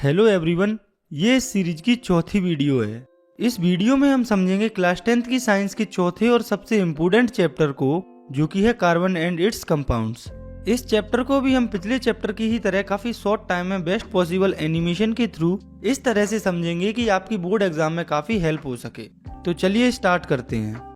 Hello everyone, ये इस series की चौथी वीडियो है। इस वीडियो में हम समझेंगे क्लास 10th की साइंस के चौथे और सबसे इम्पोर्टेंट चैप्टर को, जो कि है कार्बन एंड इट्स कंपाउंड्स। इस चैप्टर को भी हम पिछले चैप्टर की ही तरह काफी शॉर्ट टाइम में बेस्ट पॉसिबल एनिमेशन के थ्रू इस तरह से समझेंगे कि आपकी बोर्ड एग्जाम में काफी हेल्प हो सके। तो चलिए स्टार्ट करते हैं।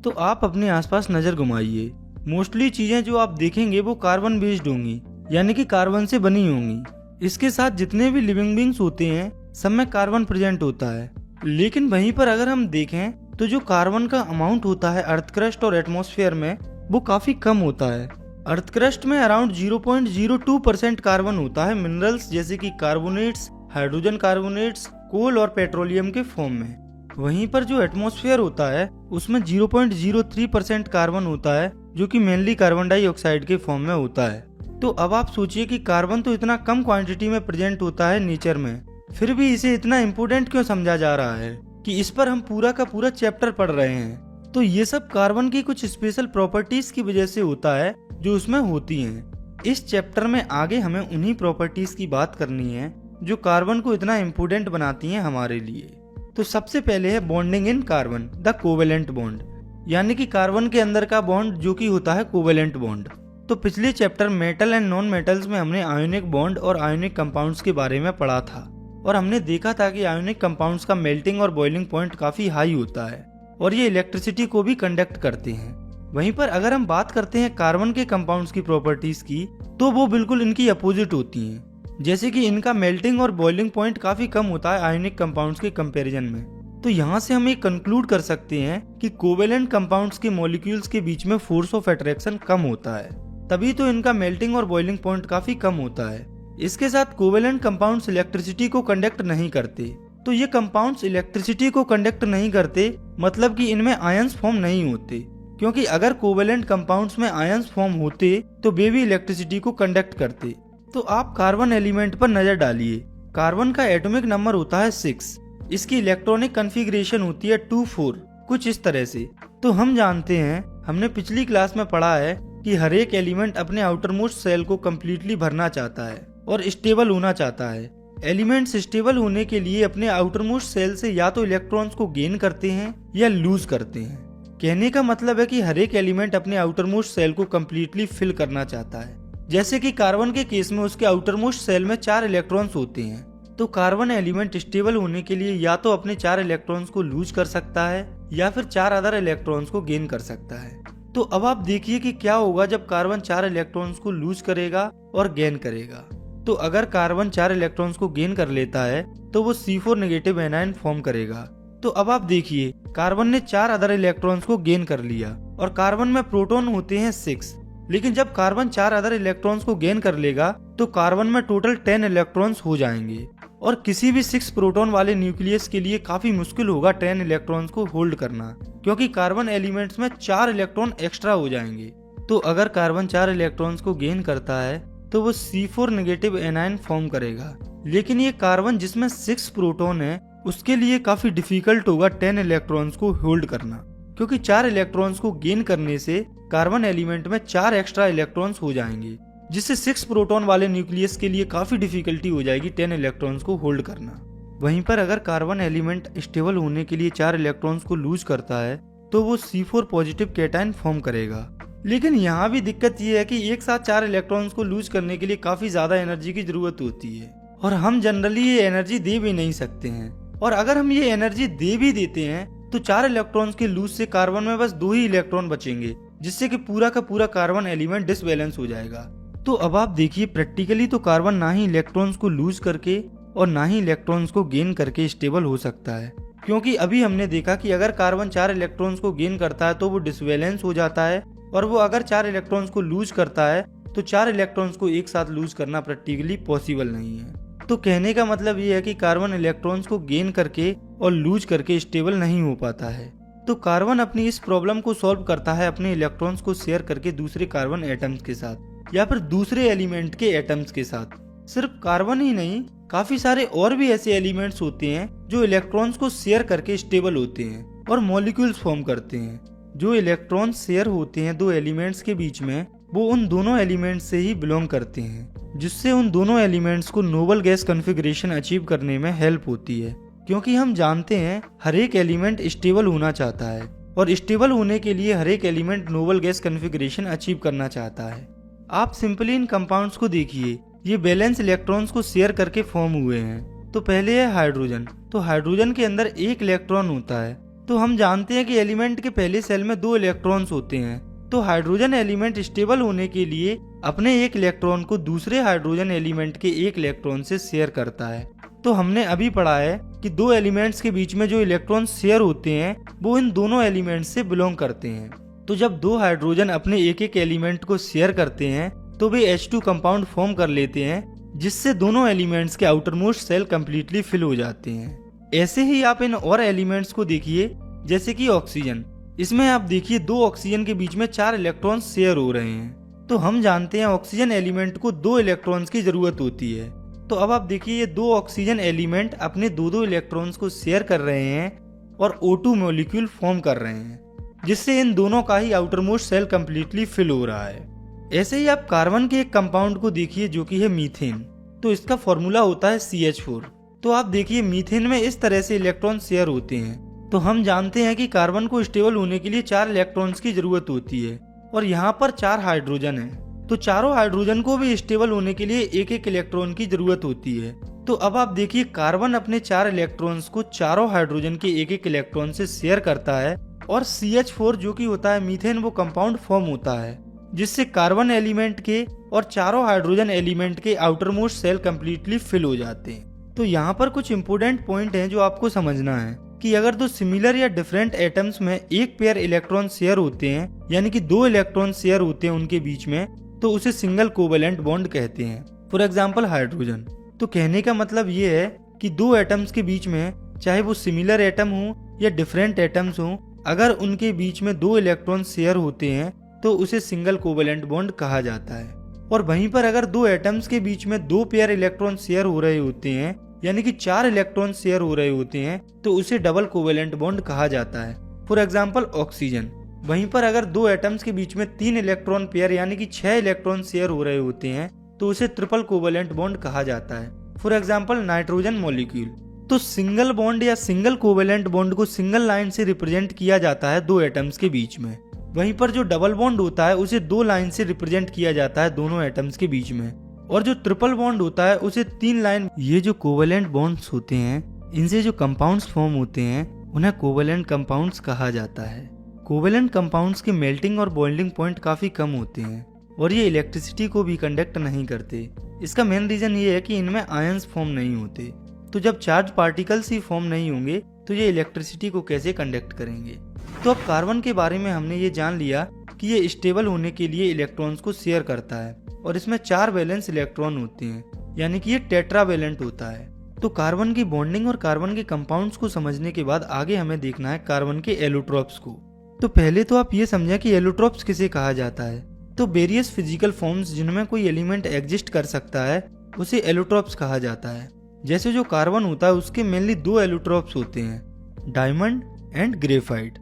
तो आप अपने आसपास नजर घुमाइए। मोस्टली चीजें जो आप देखेंगे वो कार्बन बेस्ड होंगी, यानी कि कार्बन से बनी होंगी। इसके साथ जितने भी लिविंग बींग्स होते हैं सब में कार्बन प्रेजेंट होता है। लेकिन वहीं पर अगर हम देखें तो जो कार्बन का अमाउंट होता है अर्थ क्रस्ट और एटमॉस्फेयर में, वो काफी कम होता है। अर्थ क्रस्ट में अराउंड 0.02% कार्बन होता है मिनरल्स जैसे कि कार्बोनेट्स, हाइड्रोजन कार्बोनेट्स, कोल और पेट्रोलियम के फॉर्म में। वहीं पर जो एटमॉस्फेयर होता है उसमें 0.03% कार्बन होता है, जो कि मेनली कार्बन डाइऑक्साइड के फॉर्म में होता है। तो अब आप सोचिए कि कार्बन तो इतना कम क्वांटिटी में प्रेजेंट होता है नेचर में, फिर भी इसे इतना इम्पोर्टेंट क्यों समझा जा रहा है कि इस पर हम पूरा का पूरा चैप्टर पढ़ रहे हैं। तो ये सब कार्बन की कुछ स्पेशल प्रॉपर्टीज की वजह से होता है जो उसमें होती हैं। इस चैप्टर में आगे हमें उन्हीं प्रॉपर्टीज की बात करनी है जो कार्बन को इतना इम्पोर्टेंट बनाती हैं हमारे लिए। तो सबसे पहले है bonding in carbon, the covalent bond, यानी कि कार्बन के अंदर का बॉन्ड जो कि होता है कोवेलेंट बॉन्ड। तो पिछले chapter metal and non metals में हमने आयोनिक बॉन्ड और आयोनिक कंपाउंड्स के बारे में पढ़ा था, और हमने देखा था कि आयोनिक कंपाउंड्स का मेल्टिंग और बॉइलिंग पॉइंट काफी हाई होता है और ये इलेक्ट्रिसिटी को भी कंडक्ट करते हैं। वहीं पर अगर हम बात करते हैं कार्बन के कंपाउंड्स की प्रॉपर्टीज की, तो वो बिल्कुल इनकी अपोजिट होती हैं। जैसे कि इनका मेल्टिंग और बॉइलिंग पॉइंट काफी कम होता है आयोनिक कंपाउंड्स के कंपैरिजन में। तो यहाँ से हम ये कंक्लूड कर सकते हैं कि कोवेलेंट कंपाउंड्स के मॉलिक्यूल्स के बीच में फोर्स ऑफ अट्रैक्शन कम होता है, तभी तो इनका मेल्टिंग और बॉइलिंग पॉइंट काफी कम होता है। इसके साथ कोवेलेंट कंपाउंड्स इलेक्ट्रिसिटी को कंडक्ट नहीं करते। तो ये कंपाउंड्स इलेक्ट्रिसिटी को कंडक्ट नहीं करते मतलब कि इनमें आयंस फॉर्म नहीं होते, क्योंकि अगर कोवेलेंट कंपाउंड्स में आयंस फॉर्म होते तो वे भी इलेक्ट्रिसिटी को कंडक्ट करते। तो आप कार्बन एलिमेंट पर नजर डालिए। कार्बन का एटॉमिक नंबर होता है 6, इसकी इलेक्ट्रॉनिक कॉन्फ़िगरेशन होती है 2,4, कुछ इस तरह से। तो हम जानते हैं, हमने पिछली क्लास में पढ़ा है कि हर एक एलिमेंट अपने आउटर मोस्ट सेल को कम्प्लीटली भरना चाहता है और स्टेबल होना चाहता है। एलिमेंट्स स्टेबल होने के लिए अपने आउटर मोस्ट सेल से या तो इलेक्ट्रॉन्स को गेन करते हैं या लूज करते हैं। कहने का मतलब है कि हर एक एलिमेंट अपने आउटर मोस्ट सेल को कम्प्लीटली फिल करना चाहता है। जैसे कि कार्बन के केस में उसके आउटर मोस्ट सेल में 4 इलेक्ट्रॉन्स होते हैं। तो कार्बन एलिमेंट स्टेबल होने के लिए या तो अपने 4 इलेक्ट्रॉन्स को लूज कर सकता है या फिर 4 अदर इलेक्ट्रॉन्स को गेन कर सकता है। तो अब आप देखिए कि क्या होगा जब कार्बन 4 इलेक्ट्रॉन्स को लूज करेगा और गेन करेगा। तो अगर कार्बन 4 इलेक्ट्रॉन्स को गेन कर लेता है तो वो C4 नेगेटिव एनायन फॉर्म करेगा। तो अब आप देखिए, कार्बन ने 4 अदर इलेक्ट्रॉन्स को गेन कर लिया और कार्बन में प्रोटॉन होते हैं 6। लेकिन जब कार्बन 4 अदर इलेक्ट्रॉन्स को गेन कर लेगा तो कार्बन में टोटल 10 इलेक्ट्रॉन्स हो जाएंगे, और किसी भी 6 प्रोटॉन वाले न्यूक्लियस के लिए काफी मुश्किल होगा 10 इलेक्ट्रॉन्स को होल्ड करना, क्योंकि कार्बन एलिमेंट्स में 4 इलेक्ट्रॉन एक्स्ट्रा हो जाएंगे। तो अगर कार्बन 4 इलेक्ट्रॉन्स को गेन करता है तो वो C4 नेगेटिव एनायन फॉर्म करेगा। लेकिन ये कार्बन जिसमें 6 प्रोटॉन है उसके लिए काफी डिफिकल्ट होगा 10 इलेक्ट्रॉन्स को होल्ड करना, क्योंकि 4 इलेक्ट्रॉन्स को गेन करने से कार्बन एलिमेंट में 4 एक्स्ट्रा इलेक्ट्रॉन्स हो जाएंगे, जिससे 6 प्रोटॉन वाले न्यूक्लियस के लिए काफी डिफिकल्टी हो जाएगी 10 इलेक्ट्रॉन्स को होल्ड करना। वहीं पर अगर कार्बन एलिमेंट स्टेबल होने के लिए 4 इलेक्ट्रॉन्स को लूज करता है तो वो C4 पॉजिटिव कैटायन फॉर्म करेगा। लेकिन यहाँ भी दिक्कत ये है कि एक साथ 4 इलेक्ट्रॉन्स को लूज करने के लिए काफी ज्यादा एनर्जी की जरूरत होती है, और हम जनरली ये एनर्जी दे भी नहीं सकते हैं। और अगर हम ये एनर्जी दे भी देते हैं तो 4 इलेक्ट्रॉन्स के लूज से कार्बन में बस 2 ही इलेक्ट्रॉन बचेंगे, जिससे कि पूरा का पूरा कार्बन एलिमेंट डिसबैलेंस हो जाएगा। तो अब आप देखिए, प्रैक्टिकली तो कार्बन ना ही इलेक्ट्रॉन्स को लूज करके और ना ही इलेक्ट्रॉन्स को गेन करके स्टेबल हो सकता है, क्योंकि अभी हमने देखा कि अगर कार्बन 4 इलेक्ट्रॉन्स को गेन करता है तो वो डिसबैलेंस हो जाता है, और वो अगर 4 इलेक्ट्रॉन्स को लूज करता है तो 4 इलेक्ट्रॉन्स को एक साथ लूज करना प्रैक्टिकली पॉसिबल नहीं है। तो कहने का मतलब ये है कि कार्बन इलेक्ट्रॉन्स को गेन करके और लूज करके स्टेबल नहीं हो पाता है। तो कार्बन अपनी इस प्रॉब्लम को सॉल्व करता है अपने इलेक्ट्रॉन्स को शेयर करके दूसरे कार्बन एटम्स के साथ या फिर दूसरे एलिमेंट के एटम्स के साथ। सिर्फ कार्बन ही नहीं, काफी सारे और भी ऐसे एलिमेंट्स होते हैं जो इलेक्ट्रॉन्स को शेयर करके स्टेबल होते हैं और मॉलिक्यूल्स फॉर्म करते हैं। जो इलेक्ट्रॉन्स शेयर होते हैं दो एलिमेंट्स के बीच में, वो उन दोनों एलिमेंट्स से ही बिलोंग करते हैं, जिससे उन दोनों एलिमेंट्स को नोबल गैस कॉन्फ़िगरेशन अचीव करने में हेल्प होती है। क्योंकि हम जानते हैं हर एक एलिमेंट स्टेबल होना चाहता है और स्टेबल होने के लिए हर एक element noble gas configuration achieve करना चाहता है। आप सिंपली इन कंपाउंड्स को देखिए, ये बैलेंस इलेक्ट्रॉन्स को शेयर करके फॉर्म हुए हैं। तो पहले है हाइड्रोजन। तो हाइड्रोजन के अंदर एक इलेक्ट्रॉन होता है। तो हम जानते हैं कि एलिमेंट के पहले सेल में 2 इलेक्ट्रॉन्स होते हैं। तो हाइड्रोजन एलिमेंट स्टेबल होने के लिए अपने एक इलेक्ट्रॉन को दूसरे हाइड्रोजन एलिमेंट के एक इलेक्ट्रॉन से शेयर करता है। तो हमने अभी पढ़ा है कि 2 एलिमेंट्स के बीच में जो इलेक्ट्रॉन शेयर होते हैं वो इन दोनों एलिमेंट्स से बिलोंग करते हैं। तो जब 2 हाइड्रोजन अपने एक एक एलिमेंट को शेयर करते हैं तो वे H2 कंपाउंड फॉर्म कर लेते हैं, जिससे दोनों एलिमेंट्स के outer most shell completely fill हो जाते हैं। ऐसे ही आप इन और एलिमेंट्स को देखिए, जैसे कि ऑक्सीजन। इसमें आप देखिए 2 ऑक्सीजन के बीच में 4 इलेक्ट्रॉन शेयर हो रहे हैं। तो हम जानते हैं ऑक्सीजन एलिमेंट को 2 इलेक्ट्रॉन्स की जरूरत होती है। तो अब आप देखिए ये 2 ऑक्सीजन एलिमेंट अपने 2 इलेक्ट्रॉन्स को शेयर कर रहे हैं और O2 मॉलिक्यूल फॉर्म कर रहे हैं, जिससे इन दोनों का ही outer most shell completely fill हो रहा है। ऐसे ही आप कार्बन के एक कंपाउंड को देखिए जो कि है मीथेन। तो इसका फॉर्मूला होता है CH4। तो आप देखिए मीथेन में इस तरह से इलेक्ट्रॉन शेयर होते हैं। तो हम जानते हैं कि कार्बन को स्टेबल होने के लिए 4 इलेक्ट्रॉन्स की जरूरत होती है और यहाँ पर 4 हाइड्रोजन है। तो चारों हाइड्रोजन को भी स्टेबल होने के लिए एक एक इलेक्ट्रॉन की जरूरत होती है। तो अब आप देखिए कार्बन अपने 4 इलेक्ट्रॉन्स को चारों हाइड्रोजन के एक एक इलेक्ट्रॉन से शेयर करता है और CH4 जो कि होता है मीथेन वो कंपाउंड फॉर्म होता है, जिससे कार्बन एलिमेंट के और चारों हाइड्रोजन एलिमेंट के outer most shell completely fill हो जाते हैं। तो यहाँ पर कुछ इंपोर्टेंट पॉइंट हैं जो आपको समझना है कि अगर 2 सिमिलर या डिफरेंट एटम्स में एक पेयर इलेक्ट्रॉन शेयर होते हैं, यानी कि 2 इलेक्ट्रॉन शेयर होते हैं उनके बीच में, तो उसे सिंगल कोवेलेंट बॉन्ड कहते हैं। For example hydrogen. तो कहने का मतलब ये है कि 2 एटम्स के बीच में, चाहे वो सिमिलर एटम हो या डिफरेंट एटम्स हो, अगर उनके बीच में 2 इलेक्ट्रॉन शेयर होते हैं तो उसे सिंगल कोवेलेंट बॉन्ड कहा जाता है। और वहीं पर अगर 2 एटम्स के बीच में 2 पेयर इलेक्ट्रॉन शेयर हो रहे होते हैं, यानी कि 4 इलेक्ट्रॉन शेयर हो रहे होते हैं, तो उसे डबल कोवेलेंट बॉन्ड कहा जाता है। For example oxygen. वहीं पर अगर 2 एटम्स के बीच में 3 इलेक्ट्रॉन पेयर यानी कि 6 इलेक्ट्रॉन शेयर हो रहे होते हैं, तो उसे ट्रिपल कोवेलेंट बॉन्ड कहा जाता है। For example nitrogen molecule. तो सिंगल बॉन्ड या सिंगल कोवेलेंट बॉन्ड को सिंगल लाइन से रिप्रेजेंट किया जाता है 2 एटम्स के बीच में। वहीं पर जो डबल बॉन्ड होता है उसे 2 लाइन से रिप्रेजेंट किया जाता है दोनों एटम्स के बीच में, और जो ट्रिपल बॉन्ड होता है उसे 3 लाइन। ये जो कोवेलेंट बॉन्ड्स होते हैं, इनसे जो कंपाउंड्स फॉर्म होते हैं उन्हें कोवेलेंट कंपाउंड्स कहा जाता है। कोवेलेंट कंपाउंड्स के मेल्टिंग और बॉइलिंग पॉइंट काफी कम होते हैं और ये इलेक्ट्रिसिटी को भी कंडक्ट नहीं करते। इसका मेन रीजन ये है कि इनमें आयंस फॉर्म नहीं होते। तो जब चार्ज पार्टिकल्स ही फॉर्म नहीं होंगे तो ये इलेक्ट्रिसिटी को कैसे कंडक्ट करेंगे। तो अब कार्बन के बारे में हमने ये जान लिया कि ये स्टेबल होने के लिए इलेक्ट्रॉन्स को शेयर करता है और इसमें 4 वैलेंस इलेक्ट्रॉन होते हैं, यानी कि ये टेट्रावैलेंट होता है। तो कार्बन की बॉन्डिंग और कार्बन के कंपाउंड्स को समझने के बाद आगे हमें देखना है कार्बन के एलोट्रोप्स को। तो पहले तो आप ये समझें कि एलोट्रोप्स किसे कहा जाता है। तो वेरियस फिजिकल फॉर्म्स जिनमें कोई एलिमेंट एग्जिस्ट कर सकता है उसे एलोट्रोप्स कहा जाता है। जैसे जो कार्बन होता है उसके मेनली 2 एलोट्रोप्स होते हैं, डायमंड एंड ग्रेफाइट।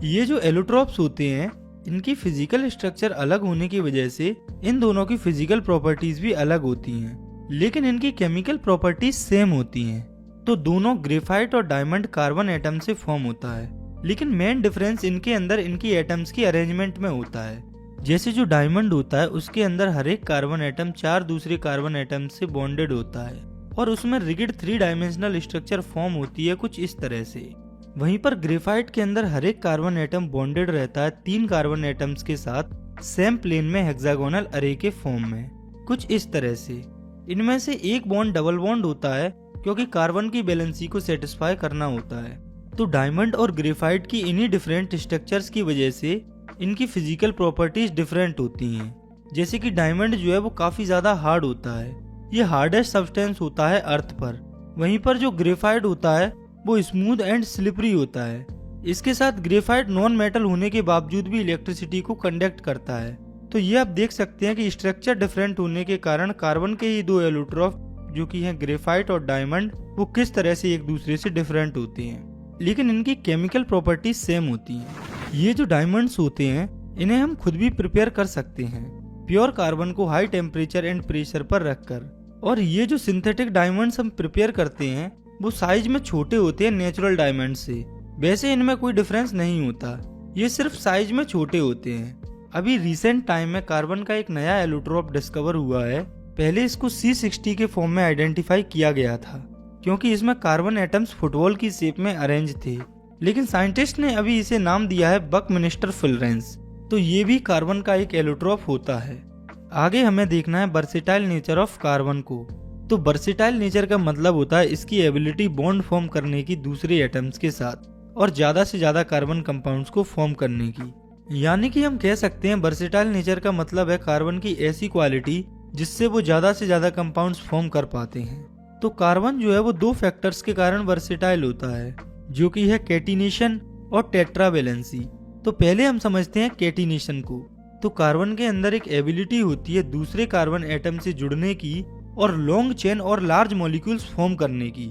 ये जो एलोट्रोप्स होते हैं इनकी फिजिकल स्ट्रक्चर अलग होने की वजह से इन दोनों की फिजिकल प्रॉपर्टीज भी अलग होती हैं, लेकिन इनकी केमिकल प्रॉपर्टीज सेम होती हैं। तो दोनों ग्रेफाइट और डायमंड कार्बन एटम से फॉर्म होता है, लेकिन मेन डिफरेंस इनके अंदर इनकी एटम्स की अरेंजमेंट में होता है। जैसे जो डायमंड होता है उसके अंदर हर एक कार्बन एटम 4 दूसरे कार्बन एटम से बॉन्डेड होता है और उसमें रिगिड 3 डायमेंशनल स्ट्रक्चर फॉर्म होती है कुछ इस तरह से। वहीं पर ग्रेफाइट के अंदर हर एक कार्बन एटम बॉन्डेड रहता है 3 कार्बन एटम्स के साथ सेम प्लेन में हेक्सागोनल अरे के फॉर्म में, कुछ इस तरह से। इनमें से एक बॉन्ड डबल बॉन्ड होता है क्योंकि कार्बन की बैलेंसी को सेटिस्फाई करना होता है। तो डायमंड और ग्रेफाइट की इन्हीं डिफरेंट स्ट्रक्चर्स की वजह से इनकी फिजिकल प्रॉपर्टीज डिफरेंट होती हैं। जैसे कि डायमंड जो है वो काफी ज्यादा हार्ड होता है, ये हार्डेस्ट सब्सटेंस होता है अर्थ पर। वहीं पर जो ग्रेफाइट होता है वो स्मूथ एंड स्लिपरी होता है। इसके साथ ग्रेफाइट नॉन मेटल होने के बावजूद भी इलेक्ट्रिसिटी को कंडक्ट करता है। तो ये आप देख सकते हैं कि स्ट्रक्चर डिफरेंट होने के कारण कार्बन के ही 2 एलोट्रोप जो कि है ग्रेफाइट और डायमंड, वो किस तरह से एक दूसरे से डिफरेंट होते हैं, लेकिन इनकी केमिकल प्रॉपर्टीज सेम होती हैं। ये जो डायमंड्स होते हैं इन्हें हम खुद भी प्रिपेयर कर सकते हैं प्योर कार्बन को हाई टेम्परेचर एंड प्रेशर पर रखकर। और ये जो सिंथेटिक डायमंड्स हम प्रिपेयर करते हैं वो साइज में छोटे होते हैं नेचुरल डायमंड से। वैसे इनमें कोई डिफरेंस नहीं होता, ये सिर्फ साइज में छोटे होते हैं। अभी रिसेंट टाइम में कार्बन का एक नया एलोट्रोप डिस्कवर हुआ है। पहले इसको C60 के फॉर्म में आइडेंटिफाई किया गया था क्योंकि इसमें कार्बन एटम्स फुटबॉल की शेप में अरेंज थे, लेकिन साइंटिस्ट ने अभी इसे नाम दिया है बकमिनिस्टर फिलरेंस। तो ये भी कार्बन का एक एलोट्रोप होता है। आगे हमें देखना है वर्सेटाइल नेचर ऑफ कार्बन को। तो वर्सेटाइल नेचर का मतलब होता है इसकी एबिलिटी बॉन्ड फॉर्म करने की दूसरे एटम्स के साथ और ज्यादा से ज्यादा कार्बन कंपाउंड्स को फॉर्म करने की। यानी कि हम कह सकते हैं वर्सेटाइल नेचर का मतलब है कार्बन की ऐसी क्वालिटी जिससे वो ज्यादा से ज्यादा कंपाउंड्स फॉर्म कर पाते हैं। तो कार्बन जो है वो दो फैक्टर्स के कारण वर्सेटाइल होता है, जो कि है कैटिनेशन और टेट्रावेलेंसी। तो पहले हम समझते हैं कैटिनेशन को। तो कार्बन के अंदर एक एबिलिटी होती है दूसरे कार्बन एटम से जुड़ने की और लॉन्ग चेन और लार्ज मॉलिक्यूल्स फॉर्म करने की।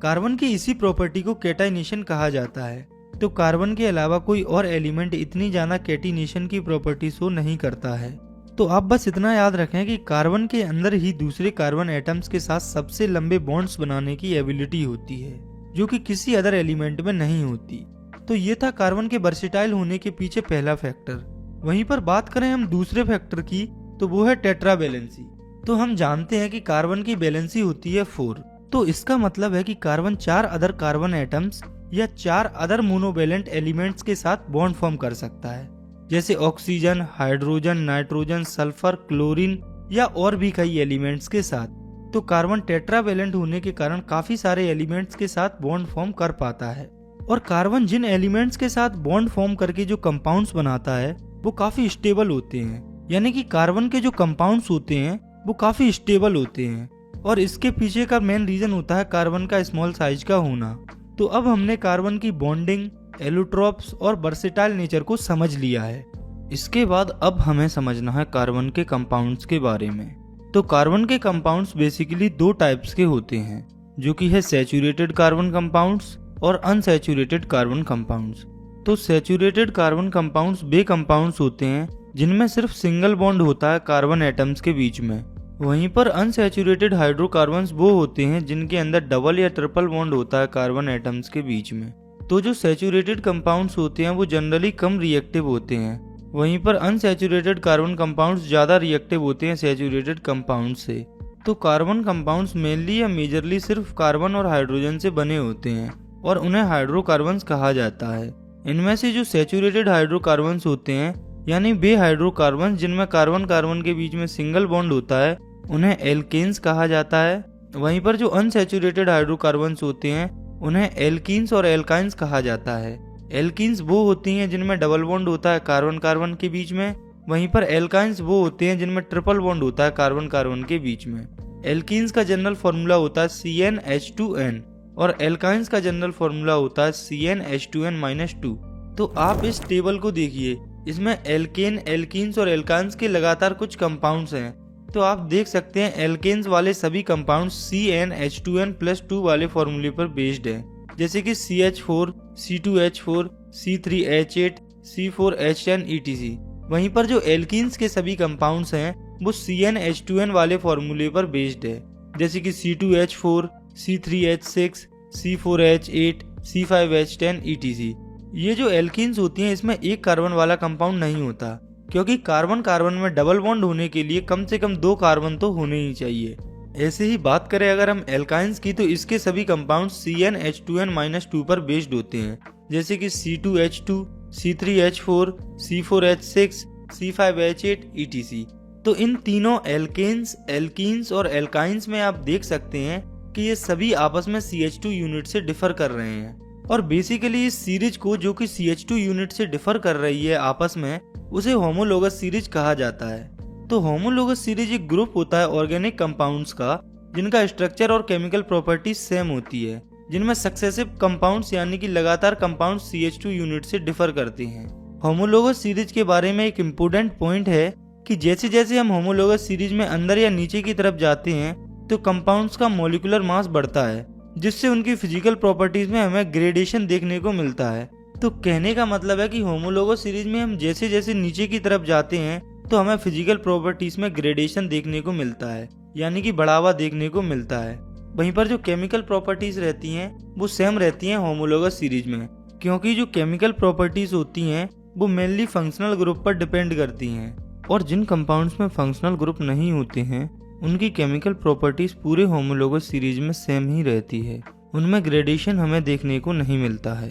कार्बन की इसी प्रॉपर्टी को कैटाइनेशन कहा जाता है। तो कार्बन के अलावा कोई और एलिमेंट इतनी ज्यादा कैटिनेशन की प्रॉपर्टी शो नहीं करता है। तो आप बस इतना याद रखें कि कार्बन के अंदर ही दूसरे कार्बन एटम्स के साथ सबसे लंबे बॉन्ड्स बनाने की एबिलिटी होती है, जो कि किसी अदर एलिमेंट में नहीं होती। तो ये था कार्बन के वर्सेटाइल होने के पीछे पहला फैक्टर। वहीं पर बात करें हम दूसरे फैक्टर की, तो वो है टेट्रावैलेंसी। तो हम जानते हैं कि कार्बन की वैलेंसी होती है 4। तो इसका मतलब है कि कार्बन 4 अदर कार्बन एटम्स या 4 अदर मोनोवैलेंट एलिमेंट्स के साथ बॉन्ड फॉर्म कर सकता है, जैसे oxygen, hydrogen, nitrogen, sulphur, chlorine या और भी कई एलिमेंट्स के साथ। तो कार्बन टेट्रावैलेंट होने के कारण काफी सारे एलिमेंट्स के साथ बॉन्ड फॉर्म कर पाता है। और कार्बन जिन एलिमेंट्स के साथ बॉन्ड फॉर्म करके जो कंपाउंड्स बनाता है वो काफी स्टेबल होते हैं। यानी कि कार्बन के जो कंपाउंड्स होते हैं वो काफी स्टेबल होते हैं, और इसके पीछे का मेन रीजन होता है कार्बन का स्मॉल साइज का होना। तो अब हमने कार्बन की बॉन्डिंग, एलोट्रोप्स और वर्सेटाइल नेचर को समझ लिया है। इसके बाद अब हमें समझना है कार्बन के कंपाउंड्स के बारे में। तो कार्बन के कंपाउंड्स बेसिकली 2 टाइप्स के होते हैं, जो कि है सैचुरेटेड कार्बन कंपाउंड्स और अनसैचुरेटेड कार्बन कंपाउंड्स। तो सैचुरेटेड कार्बन कंपाउंड्स वे कंपाउंड्स होते हैं जिनमें सिर्फ सिंगल बॉन्ड होता है कार्बन एटम्स के बीच में। वहीं पर अनसैचुरेटेड हाइड्रोकार्बन्स वो होते हैं जिनके अंदर डबल या ट्रिपल बॉन्ड होता है कार्बन एटम्स के बीच में। तो जो सैचुरेटेड कंपाउंड्स होते हैं वो जनरली कम रिएक्टिव होते हैं, वहीं पर अनसैचुरेटेड कार्बन कंपाउंड्स ज्यादा रिएक्टिव होते हैं सैचुरेटेड कंपाउंड से। तो कार्बन कंपाउंड्स मेनली या मेजरली सिर्फ कार्बन और हाइड्रोजन से बने होते हैं और उन्हें हाइड्रोकार्बन्स कहा जाता है। इनमें से जो सैचुरेटेड हाइड्रोकार्बन्स होते हैं, यानी वे हाइड्रोकार्बन्स जिनमें कार्बन कार्बन के बीच में सिंगल बॉन्ड होता है, उन्हें एल्केन्स कहा जाता है। वहीं पर जो अनसैचुरेटेड हाइड्रोकार्बन्स होते हैं उन्हें एल्कीन्स और एल्काइंस कहा जाता है। एल्कीन्स वो होती हैं जिनमें डबल बॉन्ड होता है कार्बन कार्बन के बीच में, वहीं पर एल्काइंस वो होते हैं जिनमें ट्रिपल बॉन्ड होता है कार्बन कार्बन के बीच में। एल्कीन्स का जनरल फॉर्मूला होता है CnH2n और एल्काइंस का जनरल फॉर्मूला होता है CnH2n-2। तो आप इस टेबल को देखिए, इसमें एल्केन, एल्कीन्स और एल्काइंस के लगातार कुछ कंपाउंड्स हैं। तो आप देख सकते हैं एल्केन्स वाले सभी कंपाउंड CnH2n+2 वाले फॉर्मूले पर बेस्ड हैं, जैसे कि CH4, C2H4, C3H8, C4H10 etc। वहीं पर जो एल्कीन्स के सभी कंपाउंड्स हैं वो CnH2n वाले फॉर्मूले पर बेस्ड है, जैसे कि C2H4, C3H6, C4H8, C5H10 etc। ये जो एल्कीन्स होती हैं इसमें एक कार्बन वाला कंपाउंड नहीं होता, क्योंकि कार्बन कार्बन में डबल बॉन्ड होने के लिए कम से कम 2 कार्बन तो होने ही चाहिए। ऐसे ही बात करें अगर हम एल्काइंस की, तो इसके सभी कंपाउंड CnH2n-2 पर बेस्ड होते हैं, जैसे कि C2H2, C3H4, C4H6, C5H8 etc। तो इन तीनों एल्केन्स, एल्कीन्स और एल्काइंस में आप देख सकते हैं कि ये सभी आपस में CH2 यूनिट से डिफर कर रहे हैं। और बेसिकली इस सीरीज को, जो कि CH2 यूनिट से डिफर कर रही है आपस में, उसे होमोलोगस सीरीज कहा जाता है। तो होमोलोगस सीरीज एक ग्रुप होता है ऑर्गेनिक कंपाउंड्स का जिनका स्ट्रक्चर और केमिकल प्रॉपर्टीज सेम होती है, जिनमें सक्सेसिव कंपाउंड्स यानी कि लगातार कंपाउंड्स CH2 यूनिट से डिफर करते हैं। होमोलोगस सीरीज के बारे में एक इम्पोर्टेंट पॉइंट है कि जैसे जैसे हम होमोलोगस सीरीज में अंदर या नीचे की तरफ जाते हैं, तो हमें होमोलोगस सीरीज के कंपाउंड्स तो कंपाउंड्स का मॉलिक्यूलर मास बढ़ता है, जिससे उनकी फिजिकल प्रॉपर्टीज में हमें ग्रेडेशन देखने को मिलता है। तो कहने का मतलब है कि होमोलोगस सीरीज में हम जैसे जैसे नीचे की तरफ जाते हैं तो हमें फिजिकल प्रॉपर्टीज में ग्रेडेशन देखने को मिलता है, यानी कि बढ़ावा देखने को मिलता है। वहीं पर जो केमिकल प्रॉपर्टीज रहती हैं वो सेम रहती हैं होमोलोगस सीरीज में, क्योंकि जो केमिकल प्रॉपर्टीज होती हैं वो मेनली फंक्शनल ग्रुप पर डिपेंड करती हैं, और जिन कंपाउंड्स में फंक्शनल ग्रुप नहीं होते हैं उनकी केमिकल प्रॉपर्टीज पूरे होमोलोगस सीरीज में सेम ही रहती है, उनमें ग्रेडेशन हमें देखने को नहीं मिलता है।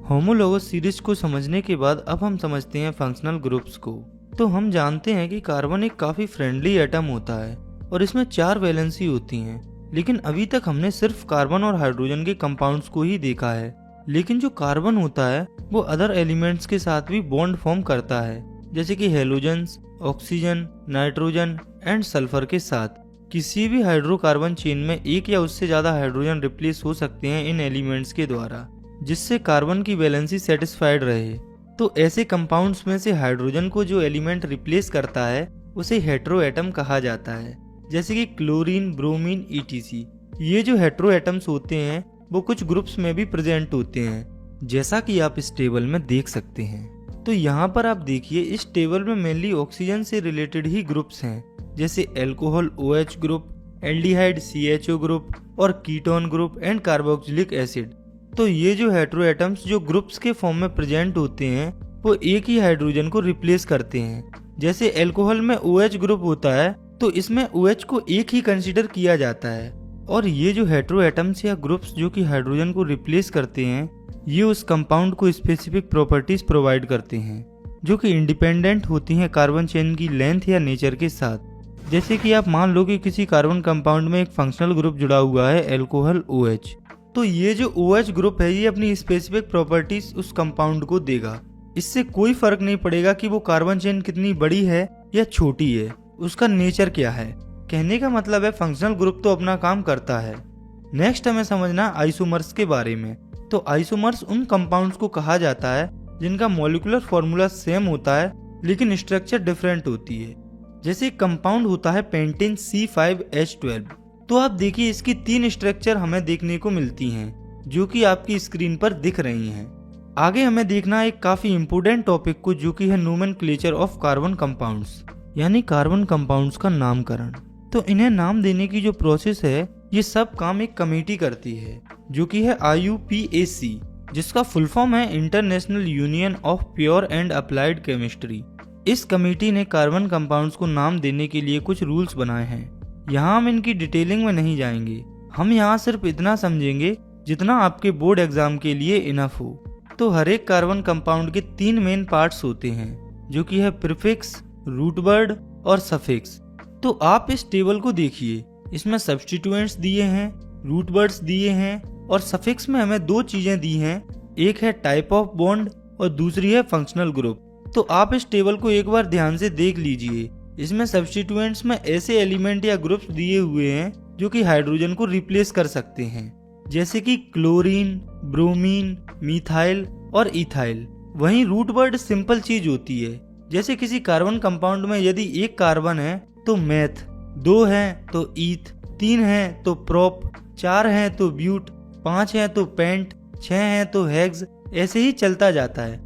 होमोलोगस सीरीज को समझने के बाद अब हम समझते हैं फंक्शनल ग्रुप्स को। तो हम जानते हैं कि कार्बन एक काफी फ्रेंडली एटम होता है और इसमें 4 वैलेंसी होती हैं, लेकिन अभी तक हमने सिर्फ कार्बन और हाइड्रोजन के कंपाउंड्स को ही देखा है। लेकिन जो कार्बन होता है वो अदर एलिमेंट्स के साथ भी बॉन्ड फॉर्म करता है, जैसे कि halogens, oxygen, nitrogen and sulphur के साथ। किसी भी हाइड्रोकार्बन चेन में एक या उससे ज्यादा हाइड्रोजन रिप्लेस हो सकते हैं इन एलिमेंट्स के द्वारा, जिससे कार्बन की वैलेंसी सेटिस्फाइड रहे। तो ऐसे कंपाउंड्स में से हाइड्रोजन को जो एलिमेंट रिप्लेस करता है उसे हेटेरो एटम कहा जाता है, जैसे कि क्लोरीन, ब्रोमीन, ईटीसी। ये जो हेटेरो एटम्स होते हैं वो कुछ ग्रुप्स में भी प्रेजेंट होते हैं, जैसा कि आप इस टेबल में देख सकते हैं। तो यहाँ पर आप देखिए, इस टेबल में मेनली ऑक्सीजन से रिलेटेड ही ग्रुप्स हैं, जैसे alcohol OH group, aldehyde CHO group और ketone group and carboxylic acid. तो ये जो हेटेरो एटम्स जो ग्रुप्स के फॉर्म में प्रेजेंट होते हैं वो एक ही हाइड्रोजन को रिप्लेस करते हैं। जैसे एल्कोहल में OH ग्रुप होता है तो इसमें OH को एक ही कंसीडर किया जाता है, और ये जो हेटेरो एटम्स या ग्रुप्स जो कि हाइड्रोजन को रिप्लेस करते हैं ये उस कंपाउंड को स्पेसिफिक प्रॉपर्टीज प्रोवाइड करते हैं जो कि इंडिपेंडेंट होती हैं कार्बन चेन की लेंथ या नेचर के साथ। जैसे कि आप मान लो कि किसी कार्बन कंपाउंड में एक फंक्शनल ग्रुप जुड़ा हुआ है एल्कोहल OH, तो ये जो OH ग्रुप है ये अपनी स्पेसिफिक प्रॉपर्टीज उस कंपाउंड को देगा। इससे कोई फर्क नहीं पड़ेगा कि वो कार्बन चेन कितनी बड़ी है या छोटी है, उसका नेचर क्या है। कहने का मतलब है फंक्शनल ग्रुप तो अपना काम करता है। नेक्स्ट हमें समझना आइसोमर्स के बारे में। तो आइसोमर्स उन कंपाउंड्स को कहा जाता है जिनका मॉलिक्यूलर फॉर्मूला सेम होता है लेकिन स्ट्रक्चर डिफरेंट होती है। जैसे एक कंपाउंड होता है पेंटेन C5H12, तो आप देखिए इसकी 3 स्ट्रक्चर हमें देखने को मिलती हैं जो कि आपकी स्क्रीन पर दिख रही हैं। आगे हमें देखना है एक काफी इम्पोर्टेंट टॉपिक को, जो कि है नोमेनक्लेचर ऑफ कार्बन कंपाउंड्स, यानी कार्बन कंपाउंड्स का नामकरण। तो इन्हें नाम देने की जो प्रोसेस है ये सब काम एक कमेटी करती है जो कि है IUPAC, जिसका फुल फॉर्म है international union of pure and applied chemistry. इस कमेटी ने कार्बन कंपाउंड्स को नाम देने के लिए कुछ रूल्स बनाए हैं। यहाँ हम इनकी डिटेलिंग में नहीं जाएंगे, हम यहाँ सिर्फ इतना समझेंगे जितना आपके बोर्ड एग्जाम के लिए इनफ हो। तो हर एक कार्बन कंपाउंड के 3 मेन पार्ट्स होते हैं जो कि है प्रीफिक्स, रूट वर्ड और सफिक्स। तो आप इस टेबल को देखिए, इसमें सब्स्टिट्यूएंट्स दिए हैं, रूट वर्ड्स दिए हैं और सफिक्स में हमें 2 चीजें दी हैं, एक है टाइप ऑफ बॉन्ड और दूसरी है फंक्शनल ग्रुप। तो आप इस टेबल को एक बार ध्यान से देख लीजिए, इसमें सब्स्टिट्यूएंट्स में ऐसे एलिमेंट या ग्रुप्स दिए हुए हैं जो कि हाइड्रोजन को रिप्लेस कर सकते हैं, जैसे कि क्लोरीन, ब्रोमीन, मिथाइल और इथाइल। वहीं रूट वर्ड सिंपल चीज होती है, जैसे किसी कार्बन कंपाउंड में यदि 1 कार्बन है तो मेथ, 2 हैं तो ईथ, 3 हैं तो प्रोप, 4 हैं तो ब्यूट, 5 हैं तो पेंट, 6 हैं तो हेक्स, ऐसे ही चलता जाता है।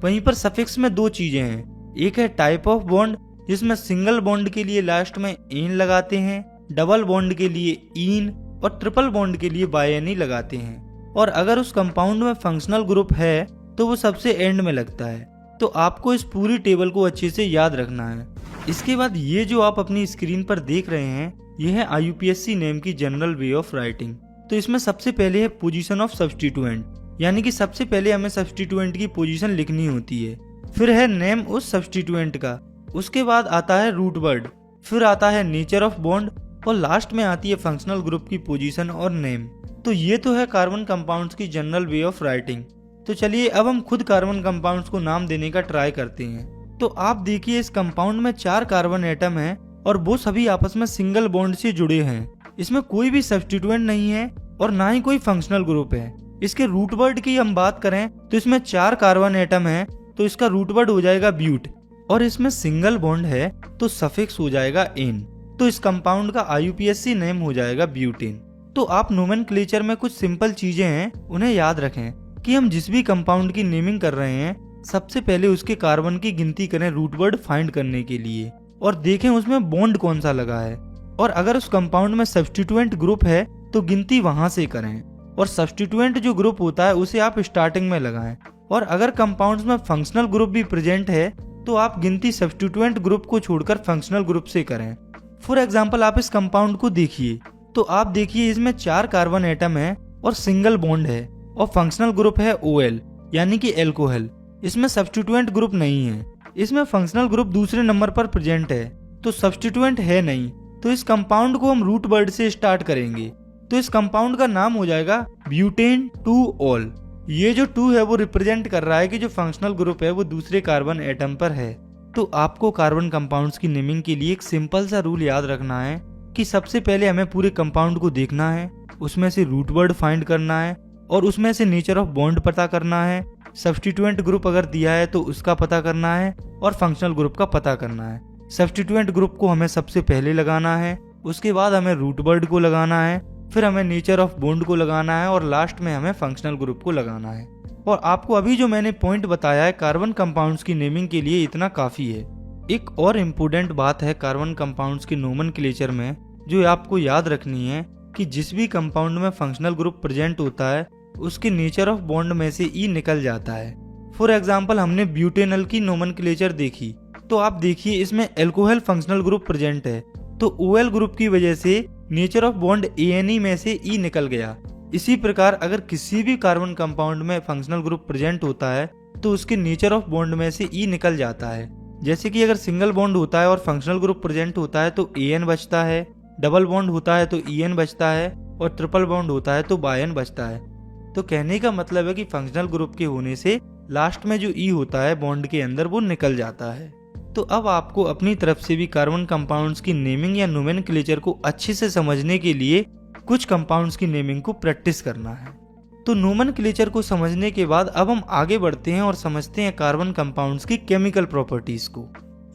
वहीं पर सफिक्स में 2 चीजें हैं, एक है टाइप ऑफ बॉन्ड जिसमें सिंगल बॉन्ड के लिए लास्ट में एन लगाते हैं, डबल बॉन्ड के लिए ईन और ट्रिपल बॉन्ड के लिए बायनी लगाते हैं। और अगर उस कंपाउंड में फंक्शनल ग्रुप है तो वो सबसे एंड में लगता है। तो आपको इस पूरी टेबल को अच्छे से याद रखना है। इसके बाद ये जो आप अपनी स्क्रीन पर देख रहे हैं ये है IUPAC नेम की जनरल वे ऑफ राइटिंग। तो इसमें सबसे पहले है पोजीशन ऑफ सब्स्टिट्यूएंट, यानी कि सबसे पहले हमें सब्स्टिट्यूएंट की पोजीशन लिखनी होती है। फिर है नेम उस सब्स्टिट्यूएंट का, उसके बाद आता है रूट वर्ड, फिर आता है नेचर ऑफ बॉन्ड और लास्ट में आती है फंक्शनल ग्रुप की पोजीशन और नेम। तो ये तो है कार्बन कंपाउंड्स की जनरल वे ऑफ राइटिंग। तो चलिए अब हम खुद कार्बन कंपाउंड्स को नाम देने का ट्राई करते हैं। तो आप देखिए इस कंपाउंड में 4 कार्बन एटम हैं और वो सभी आपस में सिंगल बॉन्ड से जुड़े हैं। इसमें कोई भी सब्स्टिट्यूएंट नहीं है और ना ही कोई फंक्शनल ग्रुप है। इसके रूट वर्ड की हम बात करें तो इसमें 4 कार्बन एटम है तो इसका रूट वर्ड हो जाएगा ब्यूट, और इसमें सिंगल बॉन्ड है तो सफिक्स हो जाएगा एन। तो इस कंपाउंड का IUPAC नेम हो जाएगा ब्यूटेन। तो आप नोमेनक्लेचर में कुछ सिंपल चीजें हैं उन्हें याद रखें कि हम जिस भी कंपाउंड की नेमिंग कर रहे हैं सबसे पहले उसके कार्बन की गिनती करें रूट वर्ड फाइंड करने के लिए और देखें उसमें बॉन्ड कौन सा लगा है, और अगर उस कंपाउंड में सब्स्टिट्यूएंट ग्रुप है तो गिनती वहां से करें और सब्स्टिट्यूएंट जो ग्रुप होता है उसे आप स्टार्टिंग में लगाएं, और अगर कंपाउंड्स में फंक्शनल ग्रुप भी प्रेजेंट है तो आप गिनती सब्स्टिट्यूएंट ग्रुप को छोड़कर फंक्शनल ग्रुप से करें। फॉर एग्जाम्पल आप इस कंपाउंड को देखिए तो आप देखिए इसमें 4 कार्बन एटम है और सिंगल बॉन्ड है और फंक्शनल ग्रुप है OL यानी कि एल्कोहल। इसमें सब्स्टिट्यूएंट ग्रुप नहीं है, इसमें फंक्शनल ग्रुप दूसरे नंबर पर प्रेजेंट है तो सब्स्टिट्यूएंट है नहीं। तो इस कंपाउंड को हम रूट वर्ड से स्टार्ट करेंगे तो इस कंपाउंड का नाम हो जाएगा ब्यूटेन 2-ऑल। ये जो 2 है वो रिप्रेजेंट कर रहा है कि जो फंक्शनल ग्रुप है वो दूसरे कार्बन एटम पर है। तो आपको कार्बन कंपाउंड्स की नेमिंग के लिए एक सिंपल सा रूल याद रखना है कि सबसे पहले हमें पूरे कंपाउंड को देखना है, उसमें से रूट वर्ड फाइंड करना है और उसमें से नेचर ऑफ बॉन्ड पता करना है, सब्स्टिट्यूएंट ग्रुप अगर दिया है तो उसका पता करना है और फंक्शनल ग्रुप का पता करना है। सब्स्टिट्यूएंट ग्रुप को हमें सबसे पहले लगाना है, उसके बाद हमें रूट वर्ड को लगाना है, फिर हमें नेचर ऑफ बॉन्ड को लगाना है और लास्ट में हमें फंक्शनल ग्रुप को लगाना है। और आपको अभी जो मैंने पॉइंट बताया है कार्बन कंपाउंड्स की नेमिंग के लिए इतना काफी है। एक और इम्पोर्टेंट बात है कार्बन कंपाउंड्स के नोमेनक्लेचर में जो आपको याद रखनी है कि जिस भी कंपाउंड में फंक्शनल ग्रुप प्रेजेंट होता है उसके नेचर ऑफ बॉन्ड में से ई निकल जाता है। फॉर एग्जाम्पल हमने ब्यूटेनल की नोमेनक्लेचर देखी तो आप देखिए इसमें एल्कोहल फंक्शनल ग्रुप प्रेजेंट है तो OL ग्रुप की वजह से नेचर ऑफ बॉन्ड ANE में से ई निकल गया। इसी प्रकार अगर किसी भी कार्बन कंपाउंड में फंक्शनल ग्रुप प्रेजेंट होता है तो उसके नेचर ऑफ बॉन्ड में से ई निकल जाता है। जैसे कि अगर सिंगल बॉन्ड होता है और फंक्शनल ग्रुप प्रेजेंट होता है तो AN बचता है, डबल बॉन्ड होता है तो EN बचता है और ट्रिपल बॉन्ड होता है तो बायन बचता है। तो कहने का मतलब है कि फंक्शनल ग्रुप के होने से लास्ट में जो ई होता है बॉन्ड के अंदर वो निकल जाता है। तो अब आपको अपनी तरफ से भी कार्बन कंपाउंड्स की नेमिंग या नोमेनक्लेचर को अच्छे से समझने के लिए कुछ कंपाउंड्स की नेमिंग को प्रैक्टिस करना है। तो नोमेनक्लेचर को समझने के बाद अब हम आगे बढ़ते हैं और समझते हैं कार्बन कंपाउंड्स की केमिकल प्रॉपर्टीज को,